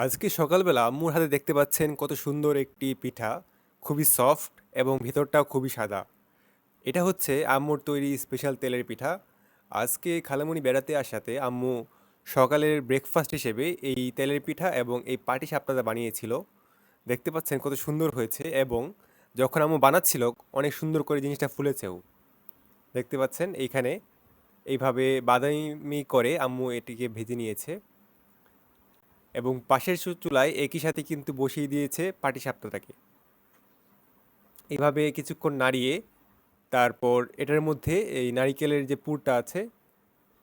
আজকে সকালবেলা আম্মুর হাতে দেখতে পাচ্ছেন কত সুন্দর একটি পিঠা, খুবই সফট এবং ভিতরটাও খুবই সাদা। এটা হচ্ছে আম্মুর তৈরি স্পেশাল তেলের পিঠা। আজকে খালামণি বেড়াতে আসাতে আম্মু সকালের ব্রেকফাস্ট হিসেবে এই তেলের পিঠা এবং এই পাটিসাপটাটা বানিয়েছিল। দেখতে পাচ্ছেন কত সুন্দর হয়েছে এবং যখন আম্মু বানাচ্ছিল অনেক সুন্দর করে জিনিসটা ফুলেছেও। দেখতে পাচ্ছেন এইখানে এইভাবে বাদামি করে আম্মু এটিকে ভেজে নিয়েছে এবং পাশের চুলায় একই সাথে কিন্তু বসিয়ে দিয়েছে পাটিসাপটাটাকে। এভাবে কিছুক্ষণ নাড়িয়ে তারপর এটার মধ্যে এই নারিকেলের যে পুরটা আছে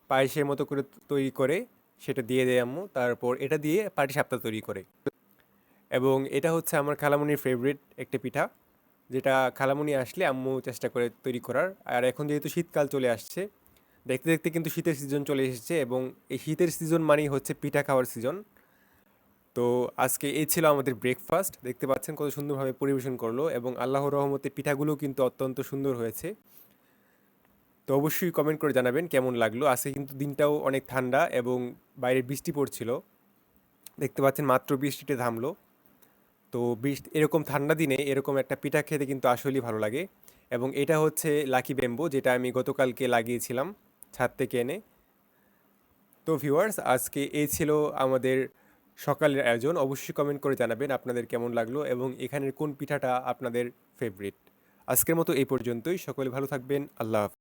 পায়েসের মতো করে তৈরি করে সেটা দিয়ে দেয় আম্মু। তারপর এটা দিয়ে পাটিসাপটা তৈরি করে এবং এটা হচ্ছে আমার খালামণির ফেভারিট একটা পিঠা, যেটা খালামণি আসলে আম্মু চেষ্টা করে তৈরি করার। আর এখন যেহেতু শীতকাল চলে আসছে, দেখতে দেখতে কিন্তু শীতের সিজন চলে এসেছে এবং এই শীতের সিজন মানেই হচ্ছে পিঠা খাওয়ার সিজন। তো আজকে এই ছিল আমাদের ব্রেকফাস্ট। দেখতে পাচ্ছেন কত সুন্দরভাবে পরিবেশন করলো এবং আল্লাহর রহমতে পিঠাগুলো কিন্তু অত্যন্ত সুন্দর হয়েছে। তো অবশ্যই কমেন্ট করে জানাবেন কেমন লাগলো। আজকে কিন্তু দিনটাও অনেক ঠান্ডা এবং বাইরে বৃষ্টি পড়ছিল। দেখতে পাচ্ছেন মাত্র বৃষ্টিটা থামলো। তো বৃষ্টি এরকম ঠান্ডা দিনে এরকম একটা পিঠা খেতে কিন্তু আসলেই ভালো লাগে। এবং এটা হচ্ছে লাকি ব্যাম্বো, যেটা আমি গতকালকে লাগিয়েছিলাম ছাদ থেকে এনে। তো ভিউয়ার্স, আজকে এই ছিল আমাদের সকালের আয়োজন। অবশ্যই কমেন্ট করে জানাবেন আপনাদের কেমন লাগলো এবং এখানের কোন পিঠাটা আপনাদের ফেভারিট। আজকের মতো এই পর্যন্তই। সকলে ভালো থাকবেন। আল্লাহ হাফেজ।